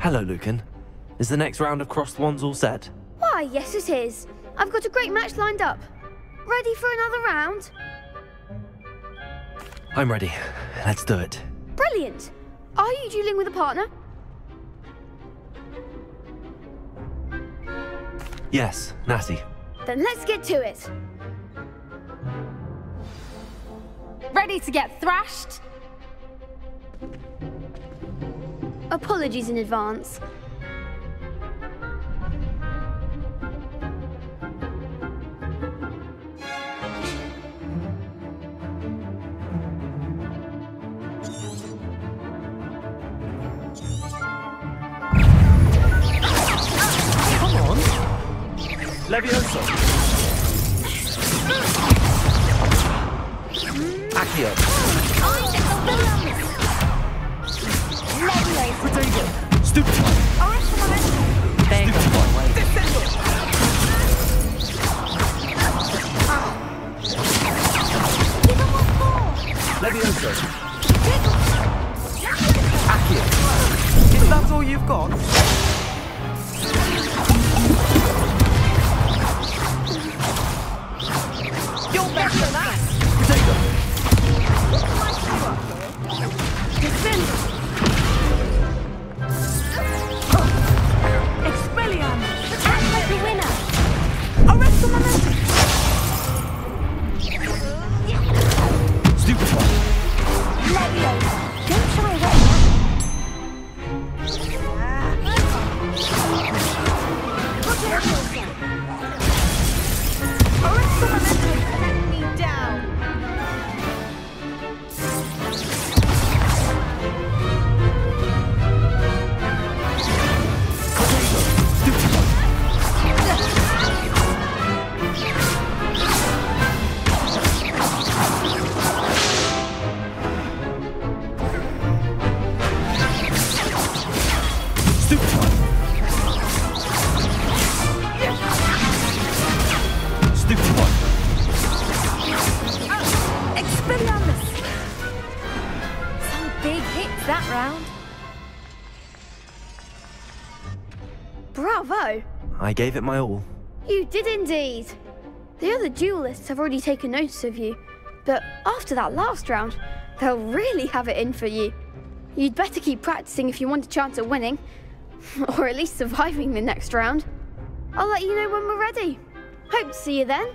Hello, Lucan. Is the next round of crossed wands all set? Why, yes it is. I've got a great match lined up. Ready for another round? I'm ready. Let's do it. Brilliant. Are you dueling with a partner? Yes, Natty. Then let's get to it. Ready to get thrashed? Apologies in advance. Levioso! Accio! Protego! Stupefy! Levioso! Accio! Is that all you've got? You're better than that! Potato! Defend! Expelliarmus! Act like a winner! Arrest the momentum! Stupefy! Leviosa! Don't shy away now! Arrest the momentum! Let me down! Expelliarmus! Some big hits that round. Bravo! I gave it my all. You did indeed. The other duelists have already taken notice of you, but after that last round, they'll really have it in for you. You'd better keep practicing if you want a chance at winning, or at least surviving the next round. I'll let you know when we're ready. Hope to see you then.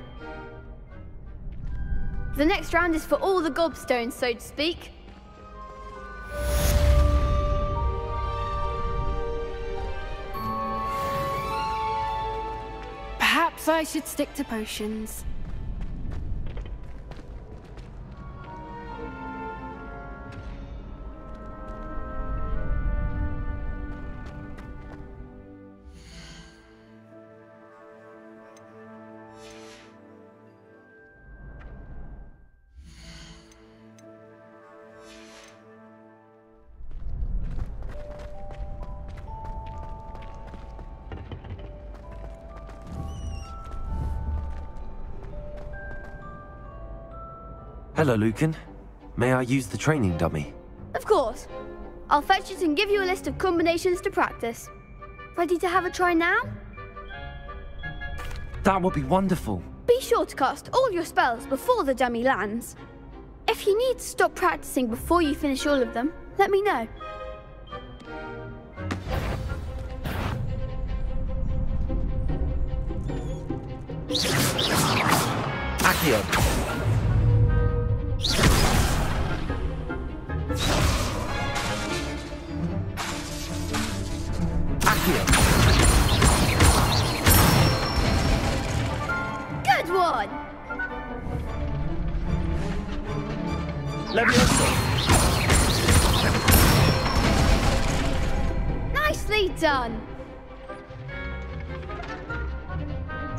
The next round is for all the gobstones, so to speak. Perhaps I should stick to potions. Hello, Lucan. May I use the training dummy? Of course. I'll fetch it and give you a list of combinations to practice. Ready to have a try now? That would be wonderful. Be sure to cast all your spells before the dummy lands. If you need to stop practicing before you finish all of them, let me know. Accio! Good one! Levioso! Nicely done!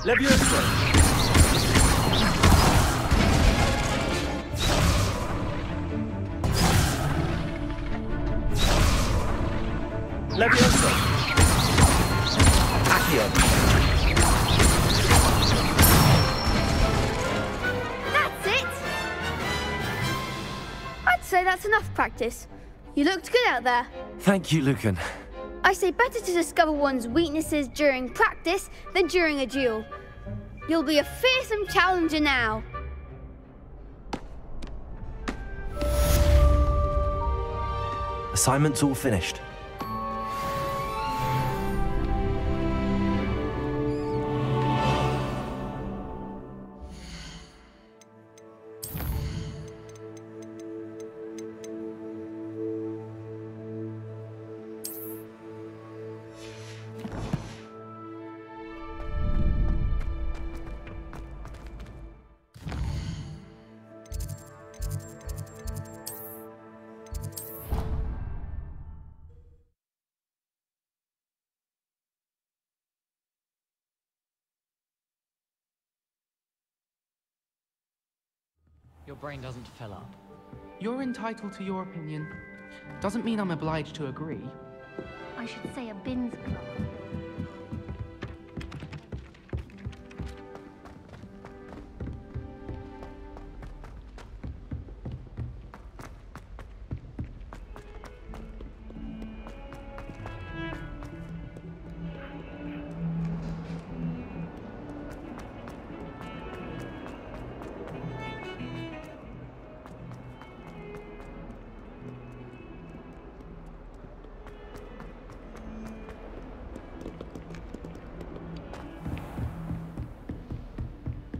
Levioso! Levioso! Accio! That's it! I'd say that's enough practice. You looked good out there. Thank you, Lucan. I say better to discover one's weaknesses during practice than during a duel. You'll be a fearsome challenger now. Assignment's all finished. Your brain doesn't fill up. You're entitled to your opinion. Doesn't mean I'm obliged to agree. I should say a bins club.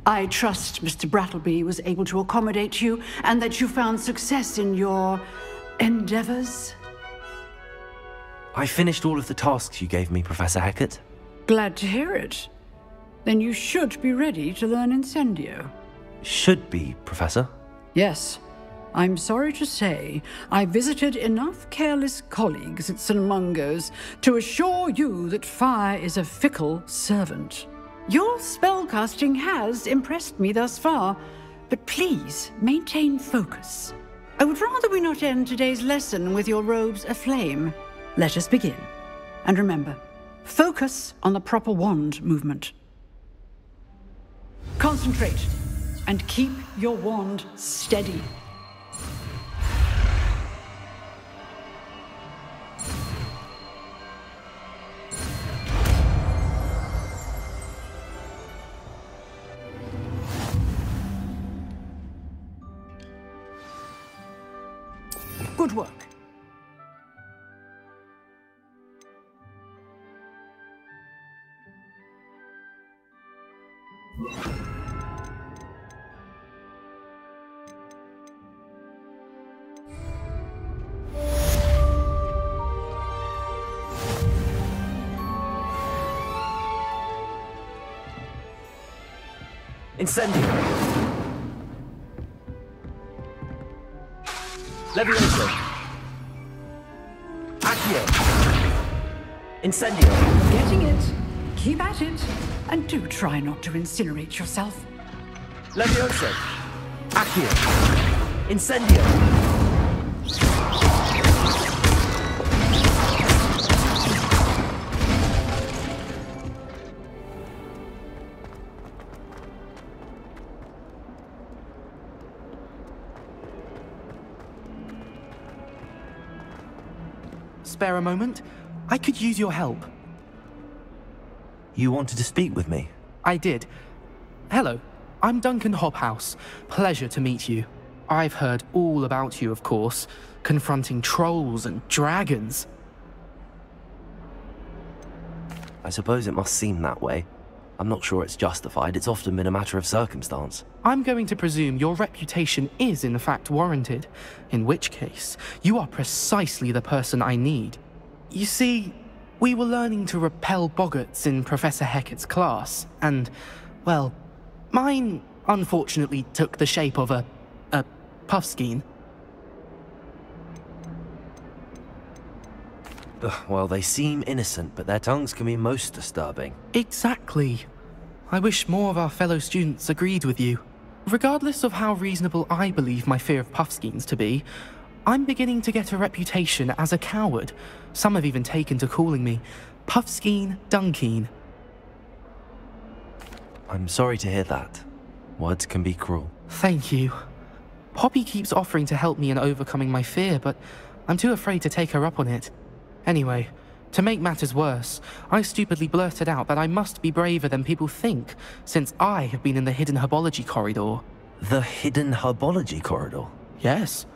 I trust Mr. Brattleby was able to accommodate you and that you found success in your endeavors. I finished all of the tasks you gave me, Professor Hecat. Glad to hear it. Then you should be ready to learn Incendio. Should be, Professor. Yes. I'm sorry to say, I visited enough careless colleagues at St. Mungo's to assure you that fire is a fickle servant. Your spellcasting has impressed me thus far, but please maintain focus. I would rather we not end today's lesson with your robes aflame. Let us begin. And remember, focus on the proper wand movement. Concentrate and keep your wand steady. Good work. Incendio! Levioso! Accio! Incendio! Getting it. Keep at it. And do try not to incinerate yourself. Levioso! Accio! Incendio! Spare a moment? I could use your help. You wanted to speak with me? I did. Hello, I'm Duncan Hobhouse. Pleasure to meet you. I've heard all about you, of course, confronting trolls and dragons. I suppose it must seem that way. I'm not sure it's justified. It's often been a matter of circumstance. I'm going to presume your reputation is in fact warranted, in which case, you are precisely the person I need. You see, we were learning to repel boggarts in Professor Hecat's class, and, well, mine unfortunately took the shape of a puffskein. Well, they seem innocent, but their tongues can be most disturbing. Exactly. I wish more of our fellow students agreed with you. Regardless of how reasonable I believe my fear of puffskeins to be, I'm beginning to get a reputation as a coward. Some have even taken to calling me Puffskein Dunkeen. I'm sorry to hear that. Words can be cruel. Thank you. Poppy keeps offering to help me in overcoming my fear, but I'm too afraid to take her up on it. Anyway, To make matters worse, I stupidly blurted out that I must be braver than people think, since I have been in the hidden herbology corridor. The hidden herbology corridor? Yes.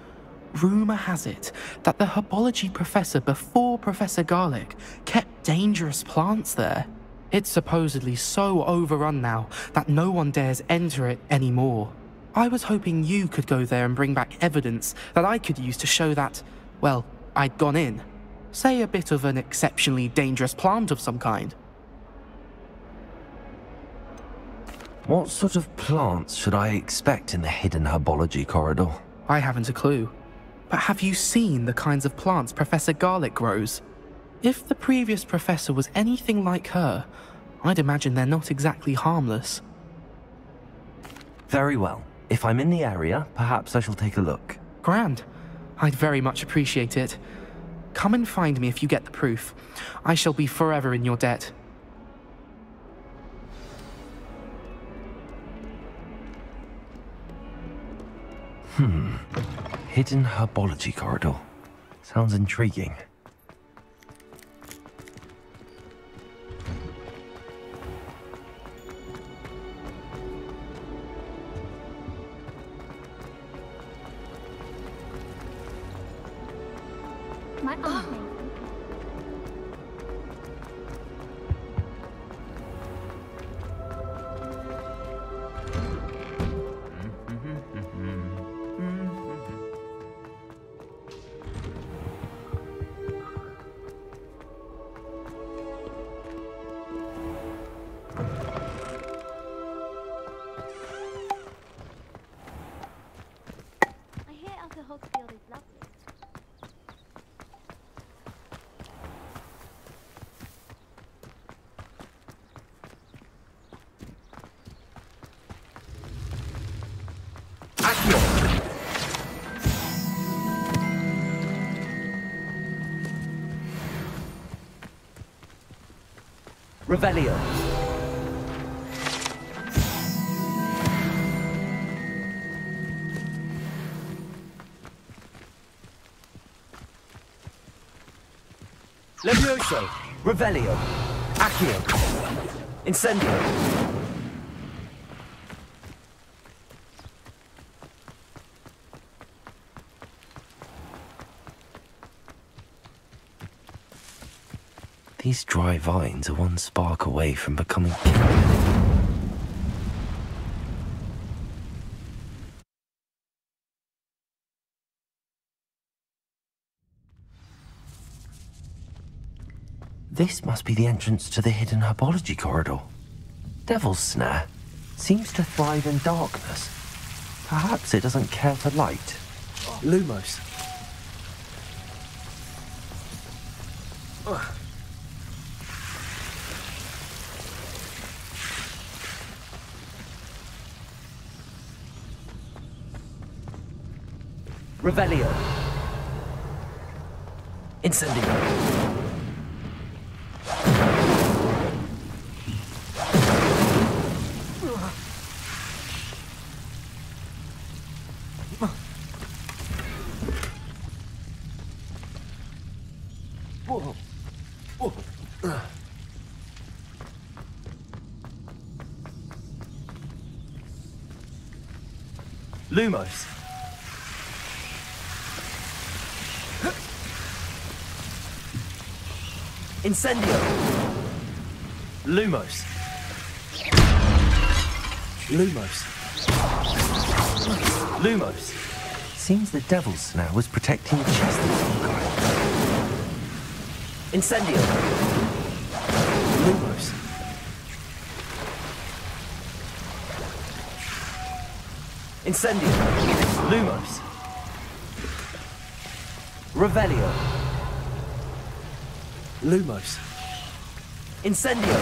Rumour has it that the herbology professor before Professor Garlic kept dangerous plants there. It's supposedly so overrun now that no one dares enter it anymore. I was hoping you could go there and bring back evidence that I could use to show that, well, I'd gone in. Say a bit of an exceptionally dangerous plant of some kind. What sort of plants should I expect in the hidden herbology corridor? I haven't a clue. But have you seen the kinds of plants Professor Garlic grows? If the previous professor was anything like her, I'd imagine they're not exactly harmless. Very well. If I'm in the area, perhaps I shall take a look. Grand. I'd very much appreciate it. Come and find me if you get the proof. I shall be forever in your debt. Hidden herbology corridor. Sounds intriguing. My aunt made them. I hear Elder Hogsfield is lovely. Revelio. Levioso. Revelio. Accio. Incendio. These dry vines are one spark away from becoming This must be the entrance to the hidden herbology corridor. Devil's Snare seems to thrive in darkness. Perhaps it doesn't care for light. Lumos. Revelio. Incendio. Lumos. Incendio. Lumos. Lumos. Lumos. Seems the Devil's Snare was protecting the chest of some kind. Incendio. Lumos. Incendio. Lumos. Revelio. Lumos. Incendio.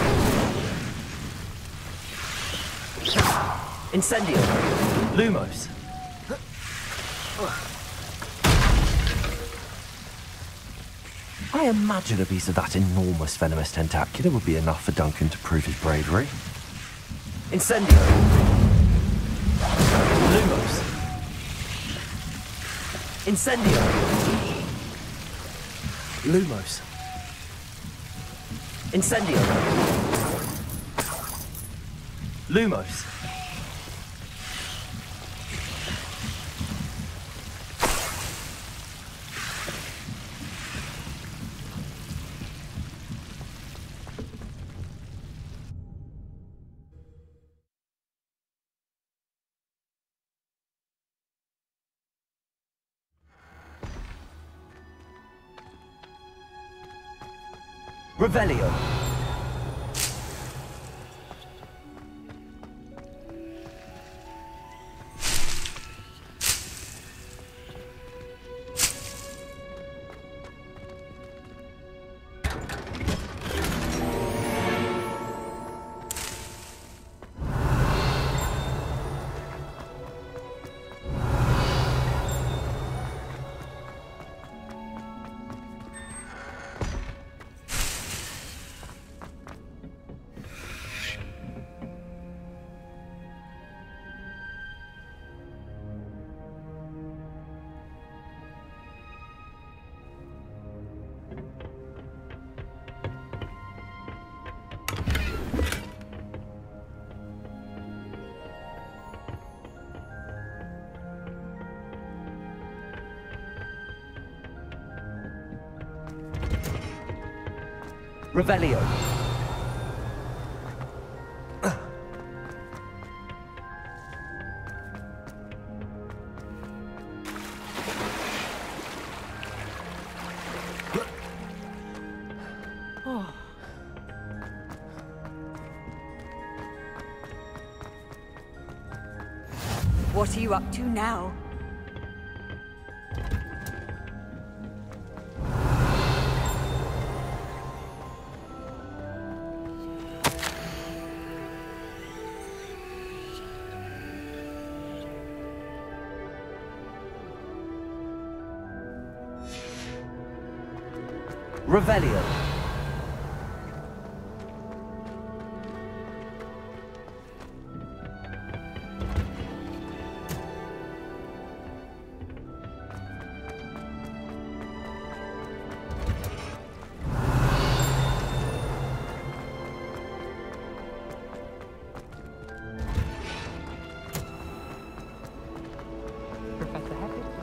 Incendio. Lumos. I imagine a piece of that enormous venomous tentacula would be enough for Duncan to prove his bravery. Incendio. Lumos. Incendio. Lumos. Incendio. Lumos. Revelio. Revelio. What are you up to now? Revelio. Professor Happy.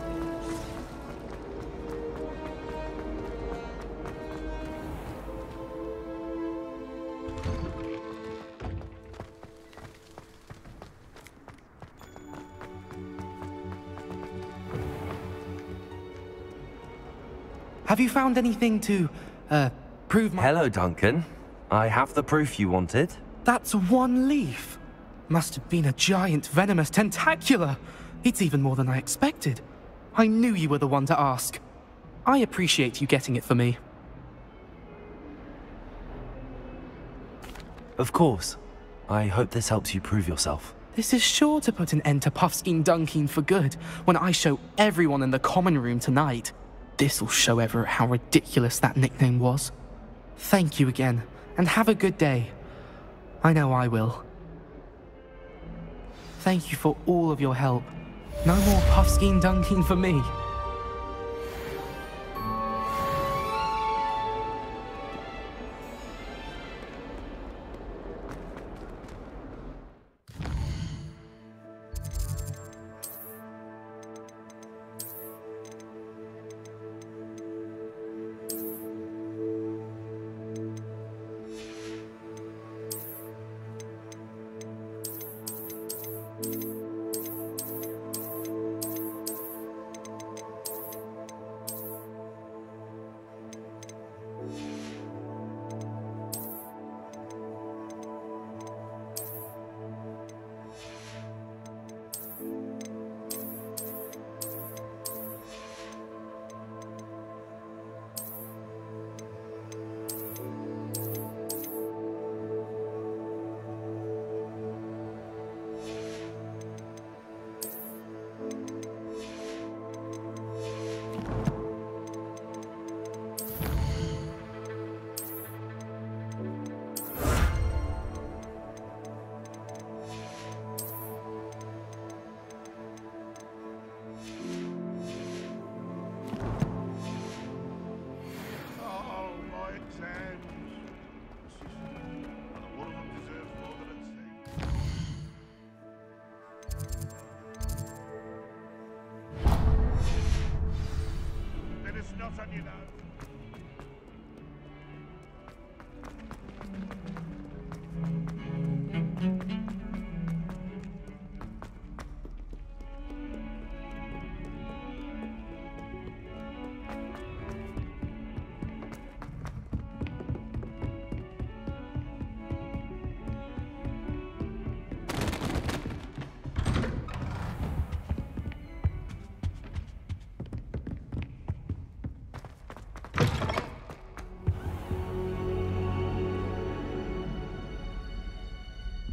Have you found anything to, prove my... Hello, Duncan. I have the proof you wanted. That's one leaf. Must have been a giant venomous tentacula. It's even more than I expected. I knew you were the one to ask. I appreciate you getting it for me. Of course. I hope this helps you prove yourself. This is sure to put an end to Puffskein Dunkeen for good when I show everyone in the common room tonight. This'll show Everett how ridiculous that nickname was. Thank you again, and have a good day. I know I will. Thank you for all of your help. No more Puffskein Dunkeen for me.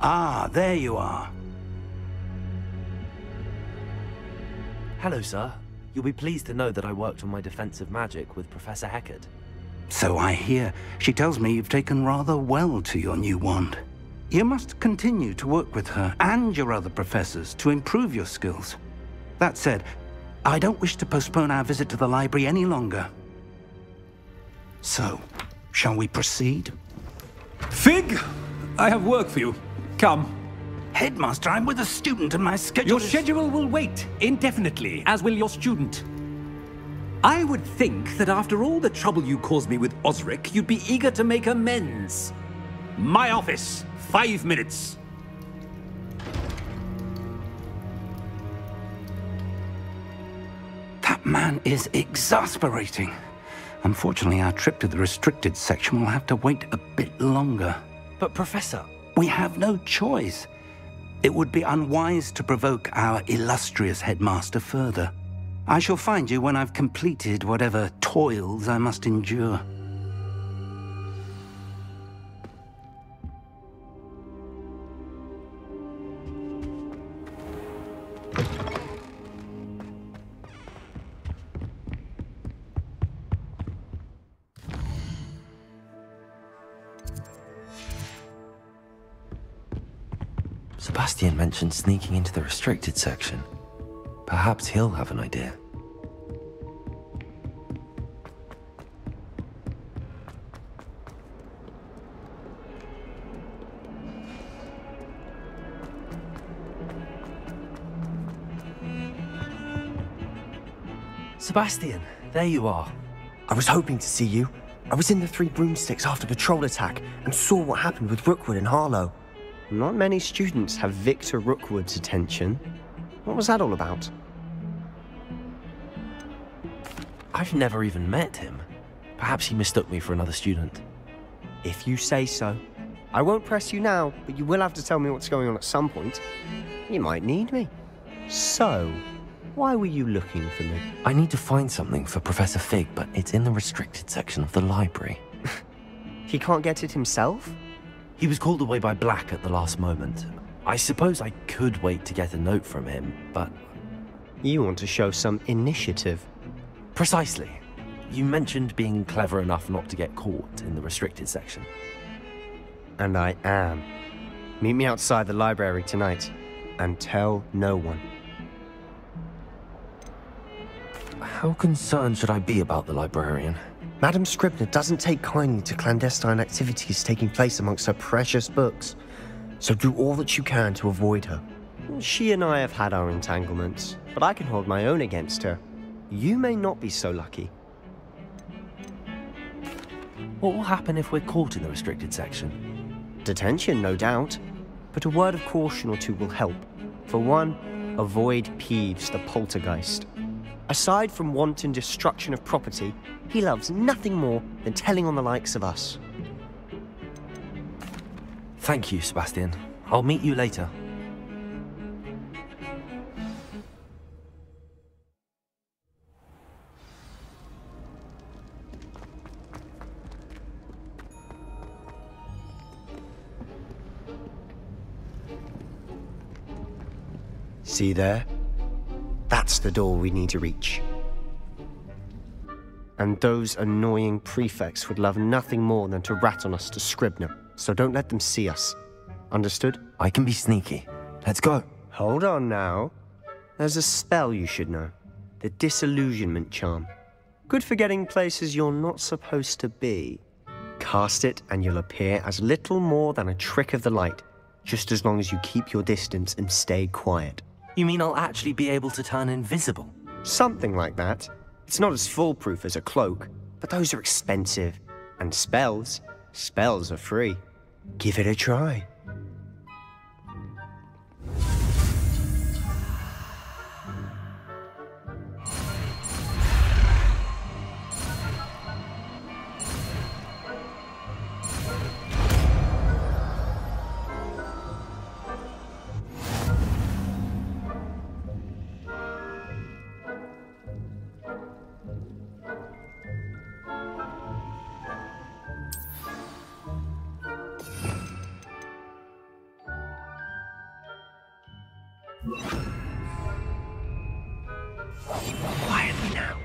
Ah, there you are. Hello, sir. You'll be pleased to know that I worked on my defensive magic with Professor Heckard. So I hear. She tells me you've taken rather well to your new wand. You must continue to work with her and your other professors to improve your skills. That said, I don't wish to postpone our visit to the library any longer. So, shall we proceed? Fig! I have work for you. Come. Headmaster, I'm with a student and my schedule Your schedule will wait indefinitely, as will your student. I would think that after all the trouble you caused me with Osric, you'd be eager to make amends. My office, 5 minutes. That man is exasperating. Unfortunately, our trip to the restricted section will have to wait a bit longer. But, Professor... We have no choice. It would be unwise to provoke our illustrious headmaster further. I shall find you when I've completed whatever toils I must endure. Sebastian mentioned sneaking into the restricted section. Perhaps he'll have an idea. Sebastian, there you are. I was hoping to see you. I was in the Three Broomsticks after patrol attack and saw what happened with Rookwood and Harlow. Not many students have Victor Rookwood's attention. What was that all about? I've never even met him. Perhaps he mistook me for another student. If you say so. I won't press you now, but you will have to tell me what's going on at some point. You might need me. So, why were you looking for me? I need to find something for Professor Fig, but it's in the restricted section of the library. He can't get it himself? He was called away by Black at the last moment. I suppose I could wait to get a note from him, but... You want to show some initiative. Precisely. You mentioned being clever enough not to get caught in the restricted section. And I am. Meet me outside the library tonight, and tell no one. How concerned should I be about the librarian? Madam Scribner doesn't take kindly to clandestine activities taking place amongst her precious books, so do all that you can to avoid her. She and I have had our entanglements, but I can hold my own against her. You may not be so lucky. What will happen if we're caught in the restricted section? Detention, no doubt, but a word of caution or two will help. For one, avoid Peeves the poltergeist. Aside from wanton destruction of property, he loves nothing more than telling on the likes of us. Thank you, Sebastian. I'll meet you later. See there? That's the door we need to reach. And those annoying prefects would love nothing more than to rat on us to Scribner, so don't let them see us. Understood? I can be sneaky. Let's go. Hold on now. There's a spell you should know. The Disillusionment Charm. Good for getting places you're not supposed to be. Cast it and you'll appear as little more than a trick of the light, just as long as you keep your distance and stay quiet. You mean I'll actually be able to turn invisible? Something like that. It's not as foolproof as a cloak, but those are expensive. And spells are free. Give it a try. Quietly now.